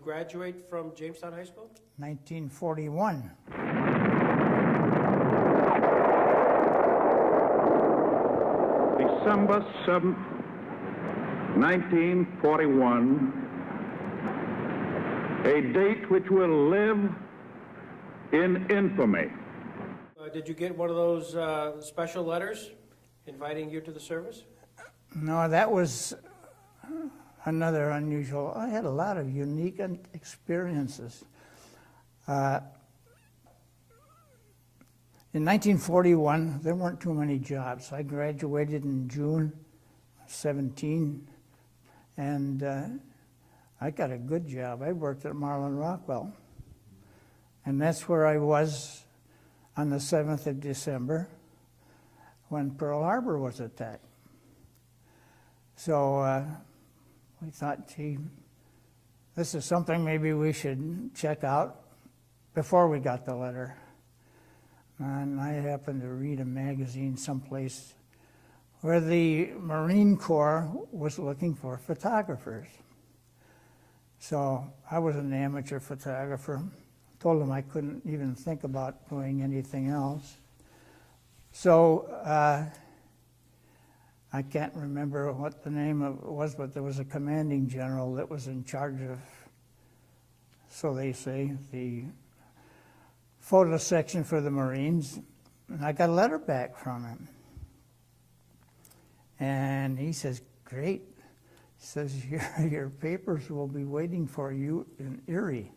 graduate from Jamestown High School? 1941. December 7th, 1941, a date which will live in infamy. Did you get one of those special letters inviting you to the service? No, that was another unusual. I had a lot of unique experiences. In 1941, there weren't too many jobs. I graduated in June 17, and I got a good job. I worked at Marlin Rockwell, and that's where I was on the 7th of December when Pearl Harbor was attacked. So we thought, gee, this is something maybe we should check out before we got the letter. And I happened to read a magazine someplace where the Marine Corps was looking for photographers. So I was an amateur photographer. Told them I couldn't even think about doing anything else. So I can't remember what the name of it was, but there was a commanding general that was in charge of, so they say, the photo section for the Marines. And I got a letter back from him. And he says, great. He says, your papers will be waiting for you in Erie.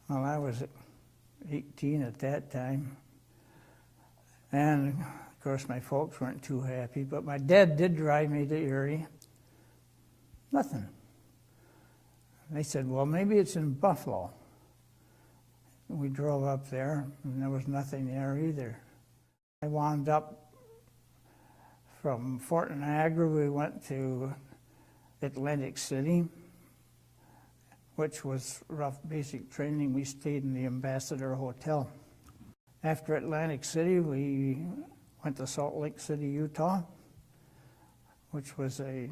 Well, I was 18 at that time. And, of course, my folks weren't too happy, but my dad did drive me to Erie. Nothing. They said, well, maybe it's in Buffalo. We drove up there, and there was nothing there either. I wound up from Fort Niagara. We went to Atlantic City, which was rough basic training. We stayed in the Ambassador Hotel. After Atlantic City, we went to Salt Lake City, Utah, which was a,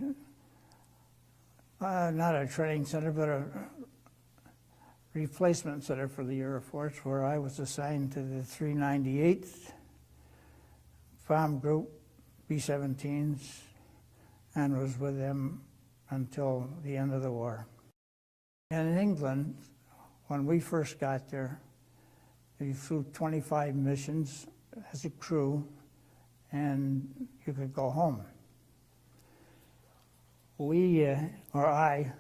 not a training center, but a replacement center for the Air Force, where I was assigned to the 398th Bomb Group, B-17s, and was with them until the end of the war. In England, when we first got there, we flew 25 missions as a crew, and you could go home. I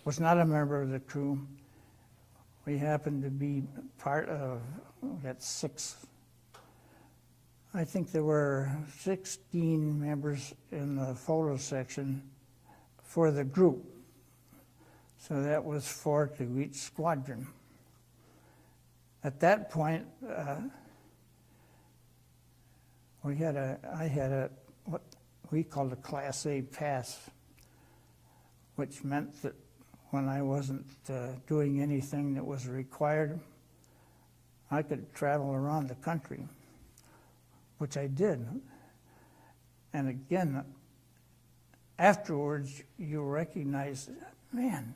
was not a member of the crew. We happened to be part of, I think there were 16 members in the photo section for the group. So that was 4 to each squadron. At that point, I had a what we called a Class A pass, which meant that when I wasn't doing anything that was required, I could travel around the country, which I did. And again, afterwards, you recognize, man,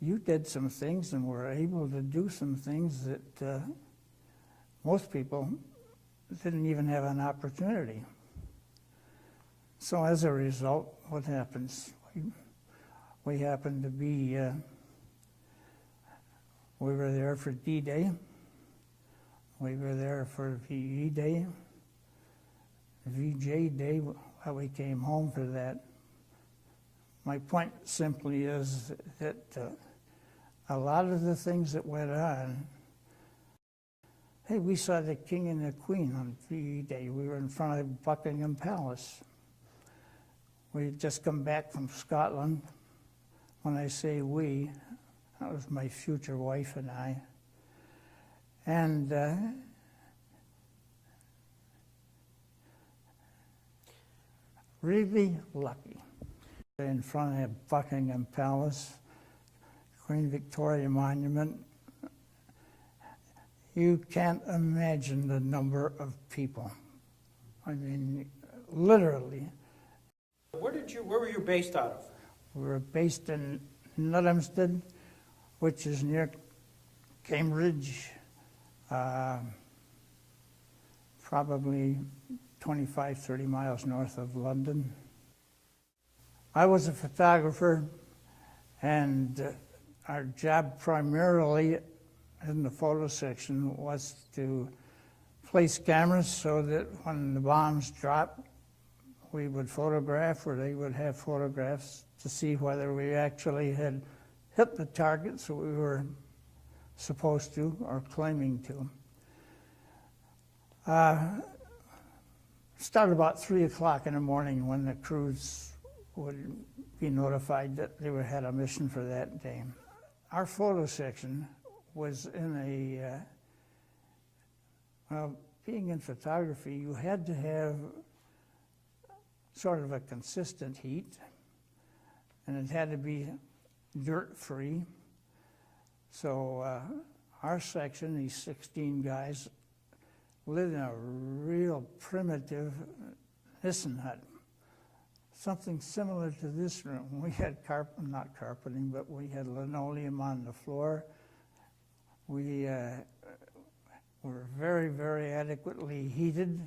you did some things and were able to do some things that most people didn't even have an opportunity. So as a result, what happens? We happened to be, we were there for D-Day. We were there for VE Day, VJ Day. We came home for that. My point simply is that a lot of the things that went on, hey, we saw the King and the Queen on VE Day. We were in front of Buckingham Palace. We had just come back from Scotland. When I say we, that was my future wife and I. And really lucky. In front of Buckingham Palace, Queen Victoria Monument. You can't imagine the number of people. I mean, literally. Where were you based out of? We were based in Nuthamsted, which is near Cambridge, probably 25, 30 miles north of London. I was a photographer, and our job primarily in the photo section was to place cameras so that when the bombs dropped, we would photograph, or they would have photographs to see whether we actually had hit the targets that we were supposed to or claiming to. Started about 3 o'clock in the morning when the crews would be notified that they had a mission for that day. Our photo section was in a, well, being in photography, you had to have sort of a consistent heat, and it had to be dirt-free. So our section, these 16 guys, lived in a real primitive Nissen hut, something similar to this room. We had not carpeting, but we had linoleum on the floor. We were very, very adequately heated.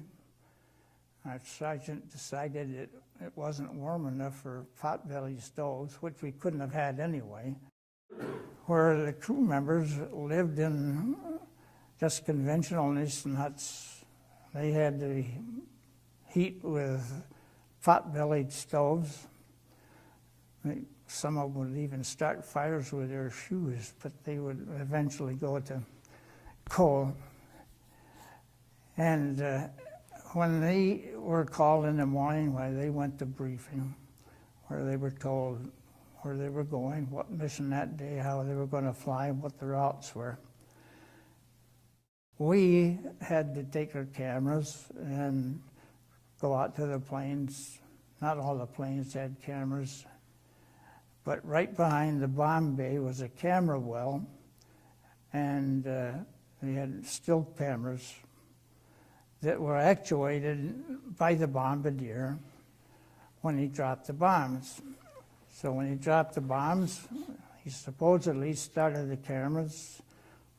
Our sergeant decided it wasn't warm enough for pot-bellied stoves, which we couldn't have had anyway, where the crew members lived in just conventional Nissen huts. They had to heat with pot-bellied stoves. Some of them would even start fires with their shoes, but they would eventually go to coal. And when they were called in the morning, why they went to briefing, where they were told where they were going, what mission that day, how they were going to fly, what the routes were. We had to take our cameras and go out to the planes. Not all the planes had cameras, but right behind the bomb bay was a camera well, and they had still cameras that were actuated by the bombardier when he dropped the bombs. So when he dropped the bombs, he supposedly started the cameras,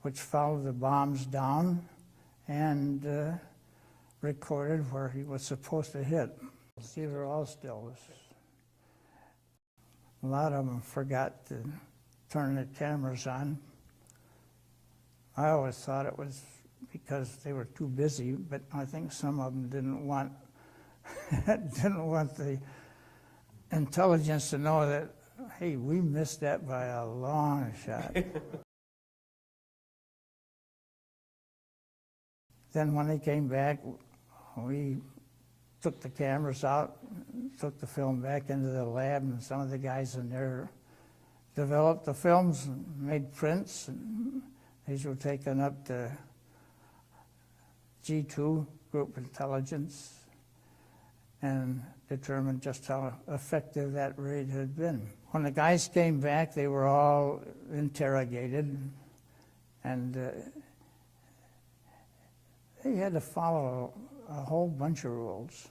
which followed the bombs down and recorded where he was supposed to hit. These are all stills. A lot of them forgot to turn the cameras on. I always thought it was because they were too busy, but I think some of them didn't want the intelligence to know that, hey, we missed that by a long shot. Then when they came back, we took the cameras out, took the film back into the lab, and some of the guys in there developed the films and made prints, and these were taken up to G2, Group Intelligence, and determined just how effective that raid had been. When the guys came back, they were all interrogated, and they had to follow a whole bunch of rules.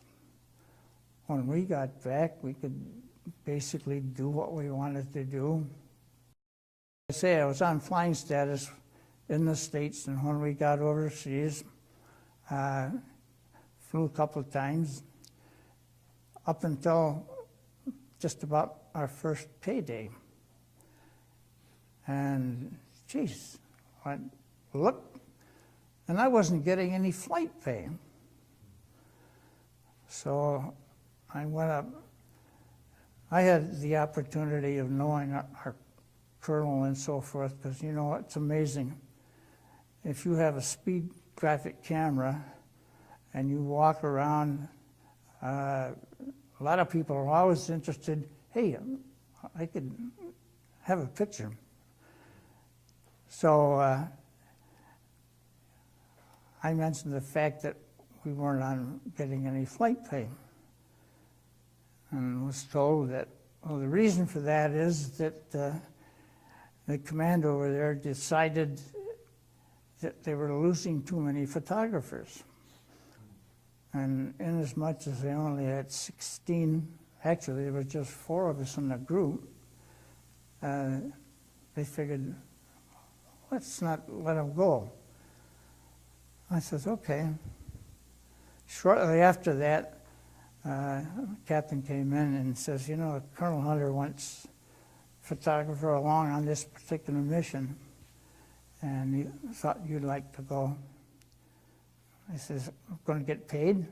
When we got back, we could basically do what we wanted to do. I say I was on flying status in the States, and when we got overseas, flew a couple of times up until just about our first payday. And geez, I looked, and I wasn't getting any flight pay. So I went up. I had the opportunity of knowing our colonel and so forth, because, you know, it's amazing. If you have a speed graphic camera and you walk around, a lot of people are always interested, hey, I could have a picture. So I mentioned the fact that we weren't on getting any flight pay, and was told that, well, the reason for that is that the command over there decided that they were losing too many photographers. And inasmuch as they only had 16, actually there were just 4 of us in the group, they figured, let's not let him go. I says, okay. Shortly after that, captain came in and says, you know, Colonel Hunter wants a photographer along on this particular mission, and he thought you'd like to go. I says, I'm going to get paid?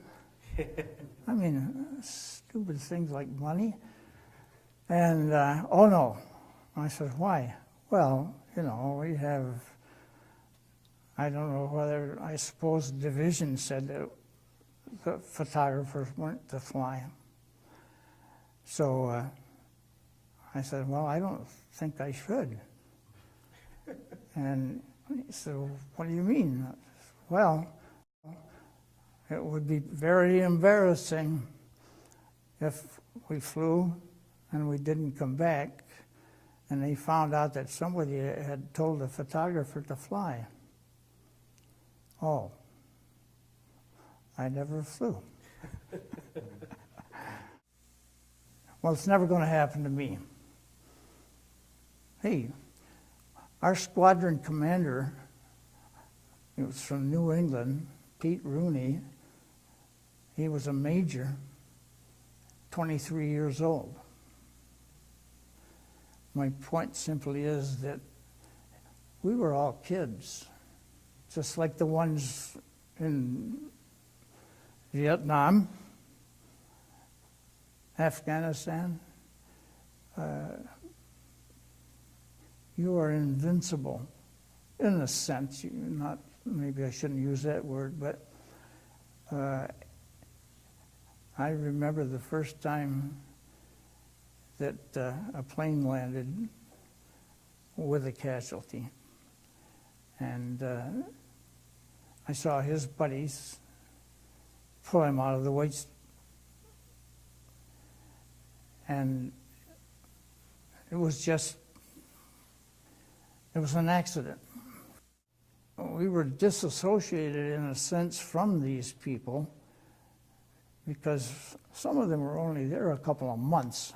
I mean, stupid things like money. And, oh no. I said, why? Well, you know, we have, I don't know whether, I suppose the division said that the photographers weren't to fly. So I said, well, I don't think I should. And he said, what do you mean? Well, it would be very embarrassing if we flew and we didn't come back and they found out that somebody had told the photographer to fly. Oh, I never flew. Well, it's never going to happen to me. Hey, our squadron commander, he was from New England, Pete Rooney. He was a major, 23 years old. My point simply is that we were all kids, just like the ones in Vietnam, Afghanistan. You are invincible, in a sense. Not, maybe I shouldn't use that word, but I remember the first time that a plane landed with a casualty. And I saw his buddies pull him out of the way. And it was an accident. We were disassociated in a sense from these people because some of them were only there a couple of months.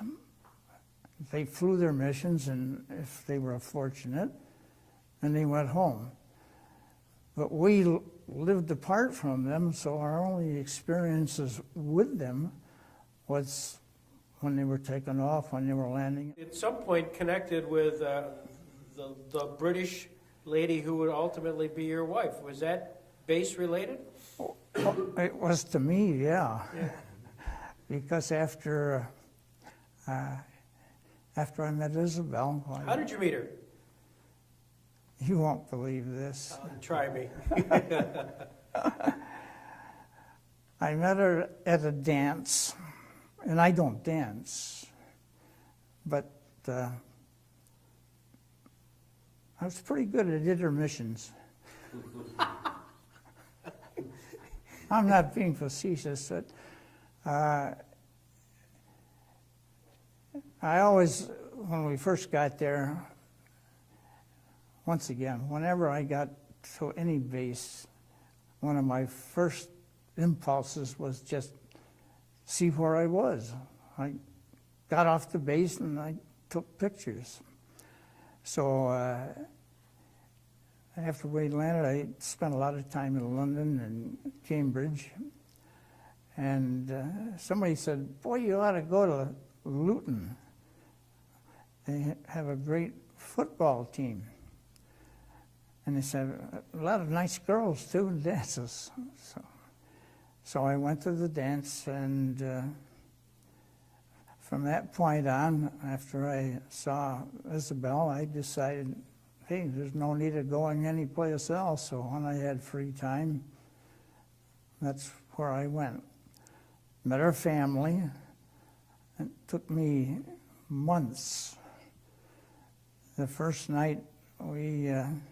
They flew their missions, and if they were fortunate, and they went home. But we lived apart from them, so our only experiences with them was when they were taking off, when they were landing. At some point connected with the British lady who would ultimately be your wife. Was that base related? It was to me, yeah. Because after I met Isabel... How did you meet her? You won't believe this. Try me. I met her at a dance, and I don't dance, but I was pretty good at intermissions. I'm not being facetious, but I always, when we first got there, once again, whenever I got to any base, one of my first impulses was just see where I was. I got off the base and I took pictures. So after we landed, I spent a lot of time in London and Cambridge. And somebody said, boy, you ought to go to Luton. They have a great football team. And they said, a lot of nice girls, too, and dances. So I went to the dance, and from that point on, after I saw Isabel, I decided, hey, there's no need of going anyplace else. So when I had free time, that's where I went. Met her family. It took me months. The first night, I'm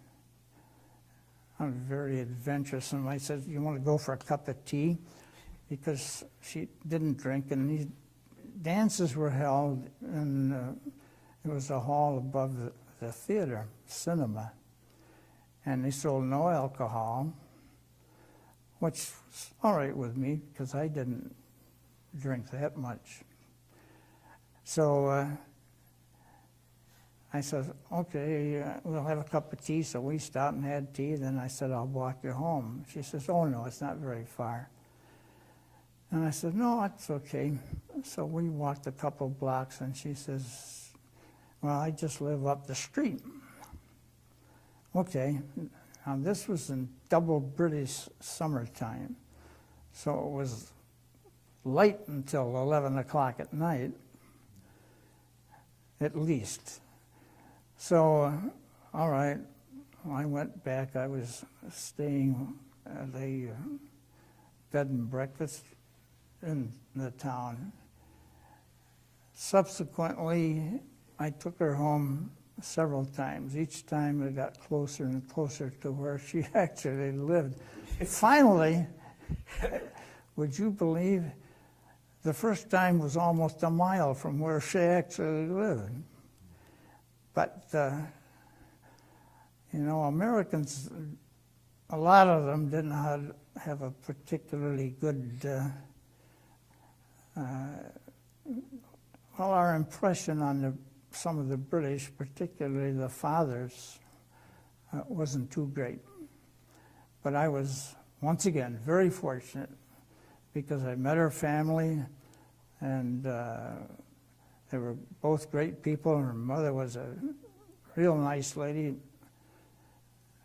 very adventurous, and I said, you want to go for a cup of tea? Because she didn't drink, and these dances were held in, it was a hall above the theater, cinema, and they sold no alcohol, which was all right with me, because I didn't drink that much. So I said, okay, we'll have a cup of tea. So we stopped and had tea. Then I said, I'll walk you home. She says, oh, no, it's not very far. And I said, no, it's okay. So we walked a couple blocks, and she says, well, I just live up the street. Okay. Now, this was in double British summertime, so it was light until 11 o'clock at night, at least. So, all right, I went back. I was staying at a bed and breakfast in the town. Subsequently, I took her home several times. Each time it got closer and closer to where she actually lived. Finally, would you believe, the first time was almost a mile from where she actually lived. But, you know, Americans, a lot of them didn't have a particularly good, well, our impression on some of the British, particularly the fathers, wasn't too great. But I was, once again, very fortunate because I met her family, and they were both great people. Her mother was a real nice lady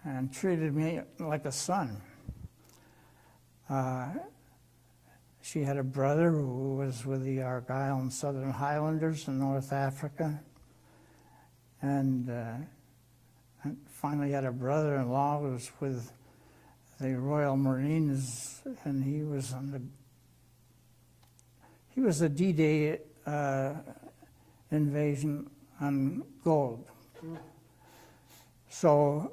and treated me like a son. She had a brother who was with the Argyll and Southern Highlanders in North Africa, and finally had a brother-in-law who was with the Royal Marines, and he was a D-Day invasion on gold. So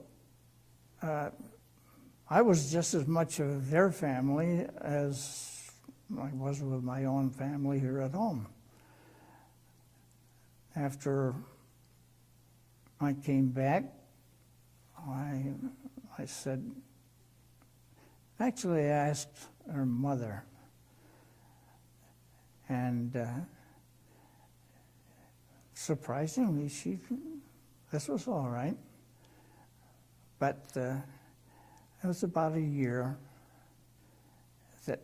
I was just as much of their family as I was with my own family here at home. After I came back, I said, actually I asked her mother, and surprisingly, this was all right. But it was about a year that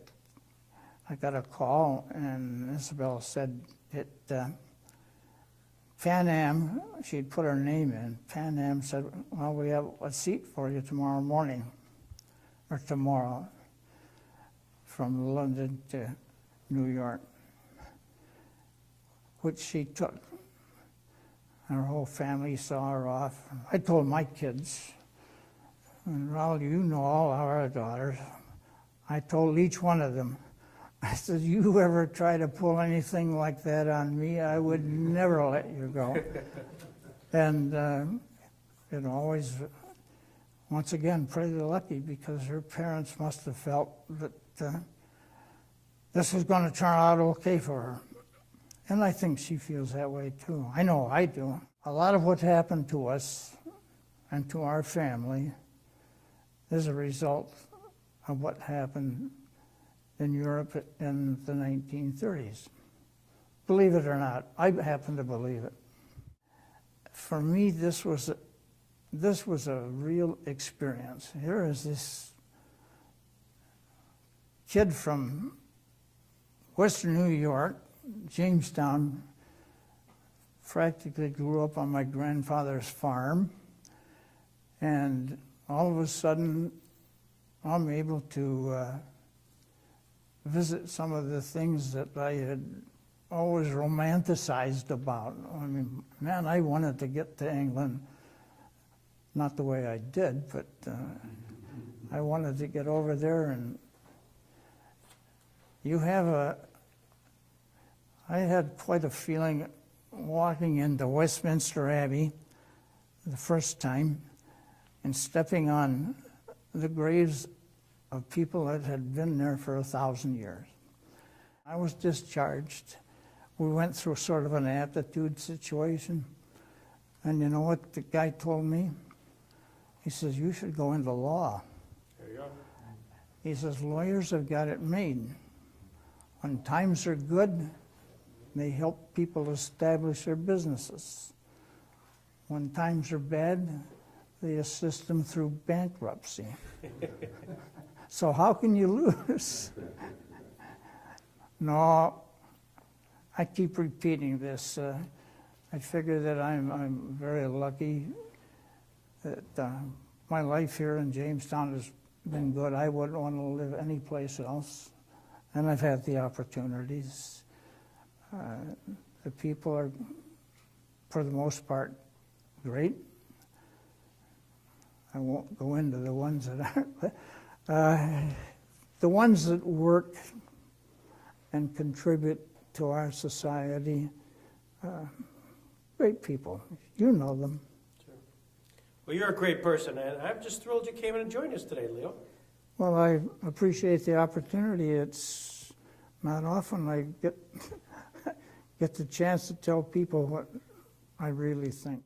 I got a call, and Isabel said Pan Am, she'd put her name in. Pan Am said, well, we have a seat for you tomorrow morning, or tomorrow, from London to New York, which she took. And her whole family saw her off. I told my kids, and Raul, you know all our daughters, I told each one of them, I said, you ever try to pull anything like that on me, I would never let you go. And it always, once again, pretty lucky, because her parents must have felt that this was going to turn out okay for her. And I think she feels that way too. I know I do. A lot of what happened to us and to our family is a result of what happened in Europe in the 1930s. Believe it or not, I happen to believe it. For me, this was a real experience. Here is this kid from Western New York, Jamestown, practically grew up on my grandfather's farm, and all of a sudden I'm able to visit some of the things that I had always romanticized about. I mean, man, I wanted to get to England, not the way I did, but I wanted to get over there. And I had quite a feeling walking into Westminster Abbey the first time and stepping on the graves of people that had been there for 1,000 years. I was discharged. We went through sort of an aptitude situation. And you know what the guy told me? He says, you should go into law. There you go. He says, lawyers have got it made. When times are good, they help people establish their businesses. When times are bad, they assist them through bankruptcy. So how can you lose? No, I keep repeating this. I figure that I'm very lucky that my life here in Jamestown has been good. I wouldn't want to live anyplace else, and I've had the opportunities. The people are, for the most part, great. I won't go into the ones that aren't, but the ones that work and contribute to our society, great people. You know them. Sure. Well, you're a great person, and I'm just thrilled you came in and joined us today, Leo. Well, I appreciate the opportunity. It's not often I get the chance to tell people what I really think.